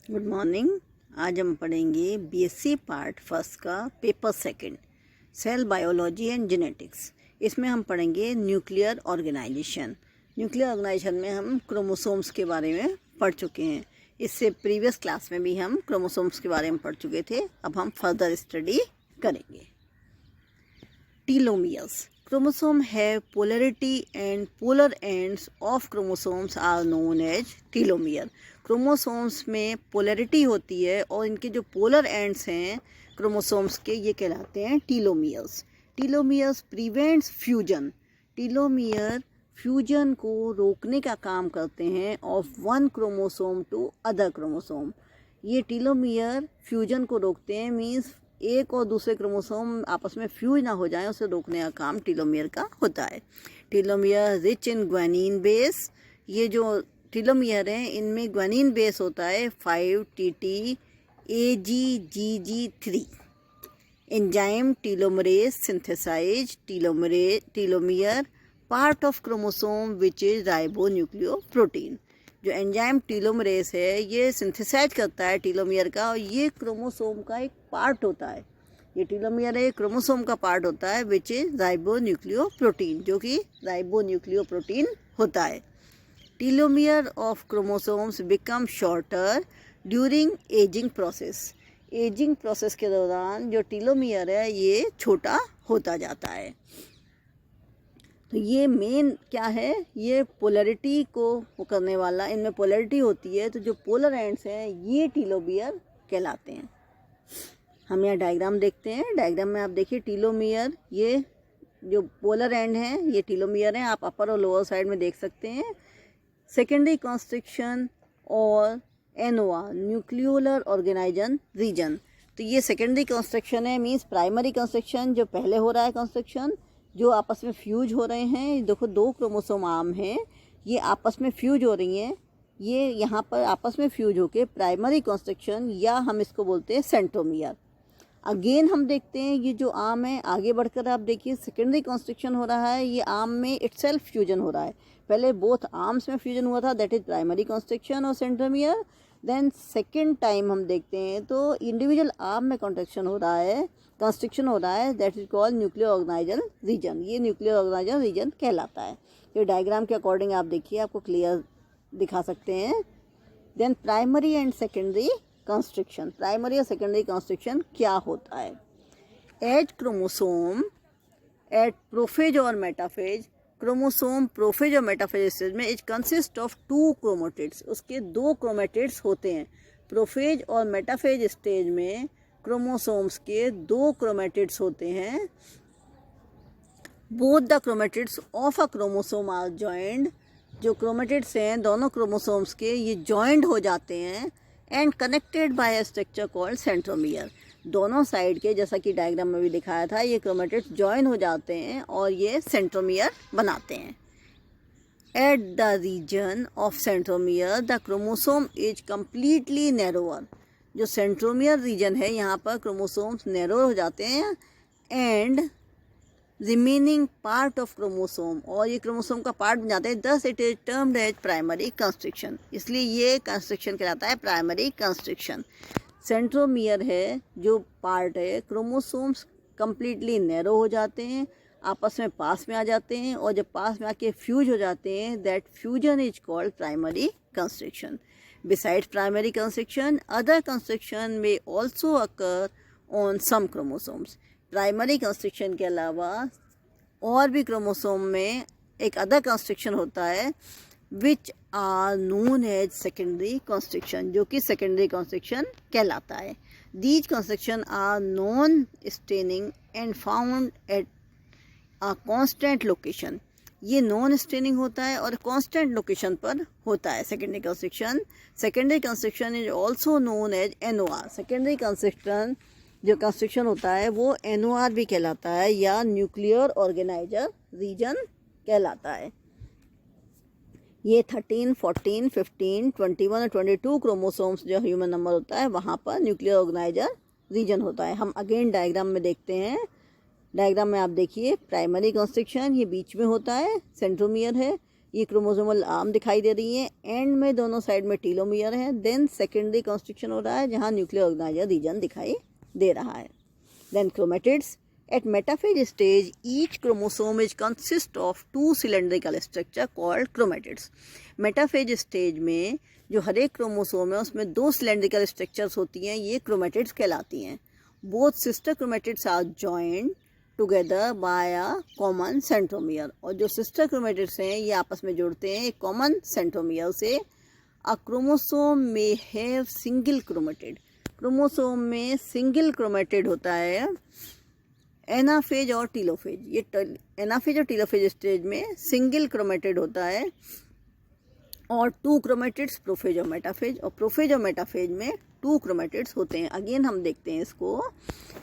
Good morning. आज हम पढ़ेंगे बीएससी पार्ट फर्स्ट का paper second, cell biology and genetics. इसमें हम पढ़ेंगे न्यूक्लियर ऑर्गेनाइजेशन। न्यूक्लियर ऑर्गेनाइजेशन में हम क्रोमोसोम्स के बारे में पढ़ चुके हैं। इससे प्रीवियस क्लास में भी हम क्रोमोसोम्स के बारे में पढ़ चुके थे। अब हम फर्दर स्टडी करेंगे। टीलोमियर्स। Chromosome have polarity and polar ends of chromosomes are known as telomere. Chromosomes में polarity होती है और इनके जो polar ends हैं chromosomes के, ये कहलाते हैं telomeres. Telomeres prevents fusion. Telomere fusion को रोकने का काम करते हैं of one chromosome to other chromosome. ये टीलोमियर फ्यूजन को रोकते हैं, मीन्स एक और दूसरे क्रोमोसोम आपस में फ्यूज ना हो जाए, उसे रोकने का काम टीलोमियर का होता है। Telomere rich in guanine base. ये जो टीलोमियर हैं इनमें ग्वानिन बेस होता है 5-TT-AGGG3। Enzyme telomerase synthesize telomere part of chromosome which is ribonucleoprotein. जो एंजाइम टीलोमरेज है ये सिंथेसाइज करता है टीलोमियर का, और ये क्रोमोसोम का एक पार्ट होता है। ये टीलोमियर है क्रोमोसोम का पार्ट होता है विच इज राइबोन्यूक्लियोप्रोटीन, जो कि राइबोन्यूक्लियोप्रोटीन होता है। Telomere of chromosomes become shorter during ageing process. Ageing process के दौरान जो टीलोमियर है ये छोटा होता जाता है। तो ये मेन क्या है, ये पोलैरिटी को वो करने वाला, इनमें पोलैरिटी होती है, तो जो पोलर एंड्स हैं ये टीलोमियर कहलाते हैं। हम यहाँ डायग्राम देखते हैं। डायग्राम में आप देखिए टीलोमियर, ये जो पोलर एंड हैं ये टीलोमियर हैं। आप अपर और लोअर साइड में देख सकते हैं। सेकेंडरी कंस्ट्रक्शन और एनओआर न्यूक्लियोलर ऑर्गेनाइजन रीजन। तो ये सेकेंडरी कंस्ट्रक्शन है, मीन्स प्राइमरी कंस्ट्रक्शन जो पहले हो रहा है कंस्ट्रक्शन, जो आपस में फ्यूज हो रहे हैं। देखो दो क्रोमोसोम आर्म हैं, ये आपस में फ्यूज हो रही हैं। ये यहाँ पर आपस में फ्यूज होके प्राइमरी कंस्ट्रक्शन, या हम इसको बोलते हैं सेंट्रोमियर। अगेन हम देखते हैं ये जो आर्म है, आगे बढ़कर आप देखिए सेकेंडरी कंस्ट्रक्शन हो रहा है। ये आर्म में इटसेल्फ फ्यूजन हो रहा है। पहले बोथ आर्म्स में फ्यूजन हुआ था, दैट इज प्राइमरी कंस्ट्रक्शन और सेंट्रोमियर। देन सेकेंड टाइम हम देखते हैं तो इंडिविजुअल आर्म में कंस्ट्रक्शन हो रहा है, that is called nuclear organizer region. ये न्यूक्लियर ऑर्गेनाइजल रीजन कहलाता है। तो डायग्राम के अकॉर्डिंग आप देखिए, आपको क्लियर दिखा सकते हैं। Then primary and secondary construction. Primary और सेकेंडरी कंस्ट्रक्शन क्या होता है? एज क्रोमोसोम एट प्रोफेज और मेटाफेज, क्रोमोसोम प्रोफेज और मेटाफेज स्टेज में इट कंसिस्ट ऑफ 2 क्रोमेटिड्स। उसके 2 क्रोमेटिड्स होते हैं। प्रोफेज और मेटाफेज स्टेज में क्रोमोसोम्स के 2 क्रोमेटिड्स होते हैं। Both the chromatids of a chromosome are joined. जो क्रोमेटिड्स हैं दोनों क्रोमोसोम्स के, ये जॉइंड हो जाते हैं and connected by a structure called centromere. दोनों साइड के, जैसा कि डायग्राम में भी दिखाया था, ये क्रोमेटिड्स जॉइन हो जाते हैं और ये सेंट्रोमियर बनाते हैं। At the region of centromere the chromosome is completely narrower. जो सेंट्रोमियर रीजन है यहाँ पर क्रोमोसोम्स नैरो हो जाते हैं and remaining part of chromosome, और ये क्रोमोसोम का पार्ट बन जाते हैं। Thus it is termed as primary construction. इसलिए ये कंस्ट्रक्शन कहलाता है प्राइमरी कंस्ट्रक्शन। सेंट्रोमियर है जो पार्ट है, क्रोमोसोम्स कंप्लीटली नैरो हो जाते हैं, आपस में पास में आ जाते हैं, और जब पास में आके फ्यूज हो जाते हैं, that fusion is called primary constriction. Besides primary construction, other construction may also occur on some chromosomes. Primary constriction के अलावा और भी क्रोमोसोम में एक अदर कंस्ट्रक्शन होता है which are known as secondary construction, जो कि सेकेंडरी कंस्ट्रक्शन कहलाता है। These construction are non staining and found at a constant location. ये नॉन स्टेनिंग होता है और कांस्टेंट लोकेशन पर होता है secondary construction. Secondary construction is also known as NOR. Secondary construction जो कंस्ट्रक्शन होता है वो एनओआर भी कहलाता है, या न्यूक्लियर ऑर्गेनाइजर रीजन कहलाता है। ये 13, 14, 15, 21 और 22 क्रोमोसोम्स जो ह्यूमन नंबर होता है वहाँ पर न्यूक्लियर ऑर्गेनाइजर रीजन होता है। हम अगेन डायग्राम में देखते हैं। डायग्राम में आप देखिए प्राइमरी कंस्ट्रक्शन ये बीच में होता है, सेंट्रोमियर है। ये क्रोमोसोमल आर्म दिखाई दे रही है, एंड में दोनों साइड में टीलोमियर है। देन सेकेंडरी कॉन्स्ट्रक्शन हो रहा है जहाँ न्यूक्लियर ऑर्गेनाइजर रीजन दिखाई दे रहा है। Then chromatids at metaphase stage each chromosome is consist of two cylindrical structure called chromatids। Metaphase stage में जो हर एक क्रोमोसोम है उसमें दो सिलेंड्रिकल स्ट्रक्चर्स होती हैं, ये क्रोमेटिड्स कहलाती हैं। Both sister chromatids are joined together by a common centromere, और जो सिस्टर क्रोमेटिड्स हैं ये आपस में जुड़ते हैं एक कॉमन सेंट्रोमियर से। अ क्रोमोसोम में हैव सिंगल क्रोमेटिड, क्रोमोसोम में सिंगल क्रोमेटिड होता है एनाफेज और टीलोफेज। ये एनाफेज और टीलोफेज स्टेज में सिंगल क्रोमेटिड होता है, और टू क्रोमेटिड्स प्रोफेज और मेटाफेज, और प्रोफेज और मेटाफेज में टू क्रोमेटिड्स होते हैं। अगेन हम देखते हैं इसको।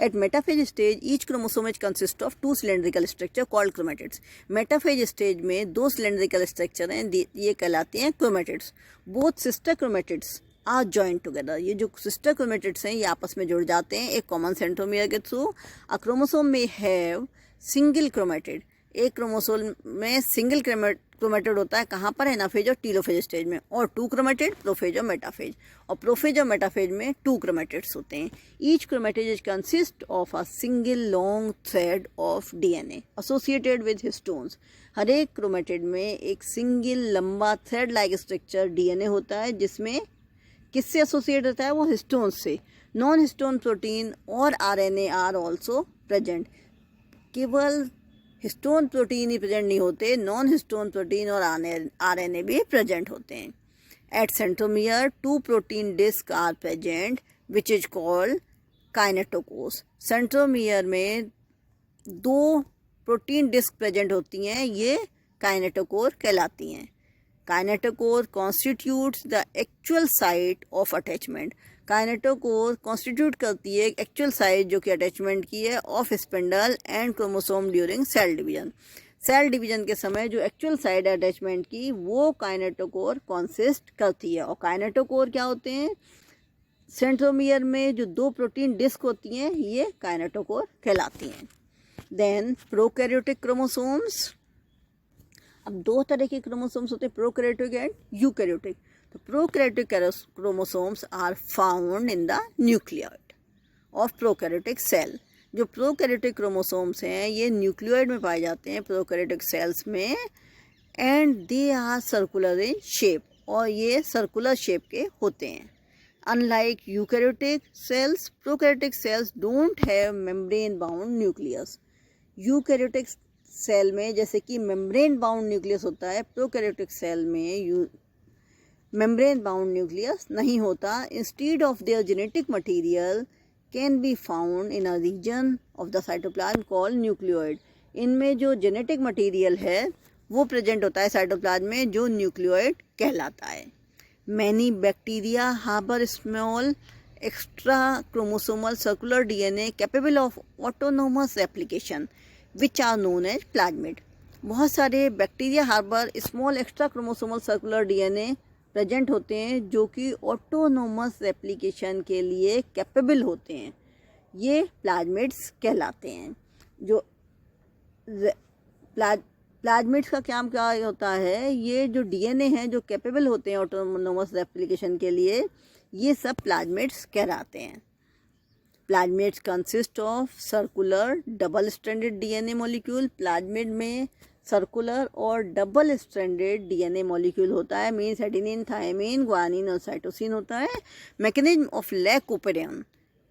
At metaphase stage each chromosome is consist of to cylindrical structure called chromatids. Metaphase stage में दो सिलेंड्रिकल स्ट्रक्चर हैं, ये कहलाते हैं chromatids. Both sister chromatids are joint together, ये जो सिस्टर क्रोमेटिड्स हैं ये आपस में जुड़ जाते हैं एक कॉमन सेंट्रोमियर के थ्रू। अ क्रोमोसोम में हैव सिंगल क्रोमेटिड, एक क्रोमोसोम में सिंगल क्रोमेटिड होता है, कहाँ पर? एनाफेज और टीलोफेज स्टेज में। और टू क्रोमेटिड प्रोफेज और मेटाफेज, और प्रोफेज और मेटाफेज में टू क्रोमेटिड्स होते हैं। Each chromatid is consist of a single long thread of DNA associated with histones. हर एक क्रोमेटिड में एक सिंगल लंबा थ्रेड लाइक स्ट्रक्चर डीएनए होता है, जिसमें किससे एसोसिएट होता है? वो हिस्टोन्स से। नॉन हिस्टोन प्रोटीन और आरएनए आर ऑल्सो प्रेजेंट। केवल हिस्टोन प्रोटीन ही प्रेजेंट नहीं होते, नॉन हिस्टोन प्रोटीन और आरएनए भी प्रेजेंट होते हैं। At centromere two protein disc are present which is called kinetochores. Centromere में दो प्रोटीन डिस्क प्रेजेंट होती हैं, ये काइनेटोकोर कहलाती हैं। Kinetochore constitutes the actual site of attachment. Kinetochore constitute करती है एक्चुअल साइट जो कि अटैचमेंट की है of spindle and chromosome during cell division. Cell division के समय जो एक्चुअल साइट अटैचमेंट की वो काइनेटोकोर कॉन्सिस्ट करती है। और काइनेटोकोर क्या होते हैं? सेंट्रोमियर में जो दो प्रोटीन डिस्क होती हैं ये काइनेटोकोर कहलाती हैं। Then prokaryotic chromosomes. अब दो तरह के क्रोमोसोम्स होते हैं, प्रोकैरियोटिक एंड यूकैरियोटिक। तो prokaryotic chromosomes are found in the nucleoid of prokaryotic cell. जो प्रोकैरियोटिक क्रोमोसोम्स हैं ये न्यूक्लियोइड में पाए जाते हैं प्रोकैरियोटिक सेल्स में, and they are circular in shape, और ये सर्कुलर शेप के होते हैं। Unlike eukaryotic cells, prokaryotic cells don't have membrane bound nucleus. Eukaryotic cell में जैसे कि मेम्ब्रेन बाउंड न्यूक्लियस होता है, प्रोकैरियोटिक सेल में मेम्ब्रेन बाउंड न्यूक्लियस नहीं होता। Instead of their genetic material can be found in a region of the cytoplasm called nucleoid. इनमें जो जेनेटिक मटेरियल है वो प्रेजेंट होता है साइटोप्लाज्म में, जो न्यूक्लियोइड कहलाता है। Many bacteria harbour small extra chromosomal circular DNA capable of autonomous replication which are known as plasmid. बहुत सारे bacteria harbour small extra chromosomal circular DNA present होते हैं जो कि ऑटोनोमस रेप्लिकेशन के लिए कैपेबल होते हैं, ये प्लाज्मिड्स कहलाते हैं। जो प्लाज्मिड्स का काम क्या होता है? ये जो डीएनए हैं जो कैपेबल होते हैं ऑटोनोमस रेप्लिकेशन के लिए, ये सब प्लाज्मिड्स कहलाते हैं। Plasmids consist of circular double stranded DNA molecule. Plasmid में सर्कुलर और डबल स्ट्रैंडेड डीएनए मॉलिक्यूल होता है, मीन्स एडेनिन, थायमिन, ग्वानिन और साइटोसिन होता है। Mechanism of lac operon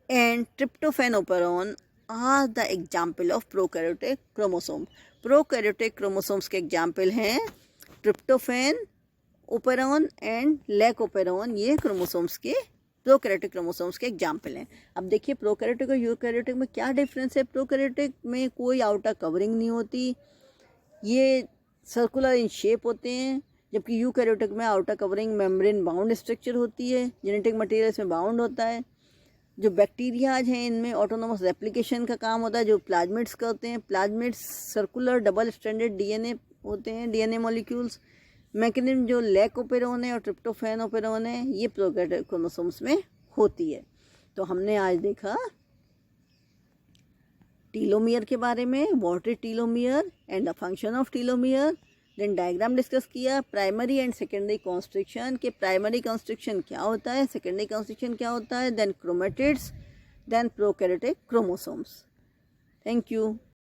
and tryptophan operon are the example of prokaryotic chromosome. Prokaryotic chromosomes के example हैं tryptophan, operon and lac operon. ये क्रोमोसोम्स के प्रोकैरियोटिक क्रोमोसोम्स के एग्जाम्पल हैं। अब देखिए प्रोकैरियोटिक और यूकैरियोटिक में क्या डिफरेंस है। प्रोकैरियोटिक में कोई आउटर कवरिंग नहीं होती, ये सर्कुलर इन शेप होते हैं, जबकि यूकैरियोटिक में outer covering membrane bound structure होती है, जेनेटिक मटेरियल इसमें बाउंड होता है। जो बैक्टीरियाज हैं इनमें ऑटोनोमस रेप्लिकेशन का काम होता है जो प्लाज्मिड्स करते हैं। Plasmids circular double stranded DNA होते हैं, डीएनए मॉलिक्यूल्स। मैकेनिज्म जो लैकोपेरॉन है और ट्रिप्टोफैन ओपेरॉन है ये प्रोकैरियोटिक क्रोमोसोम्स में होती है। तो हमने आज देखा टीलोमियर के बारे में, what is telomere and the function of telomere, then diagram discuss किया, प्राइमरी एंड सेकेंडरी कॉन्स्ट्रिक्शन के प्राइमरी कॉन्स्ट्रिक्शन क्या होता है, सेकेंडरी कॉन्स्ट्रिक्शन क्या होता है, then chromatids, then prokaryotic chromosomes. Thank you.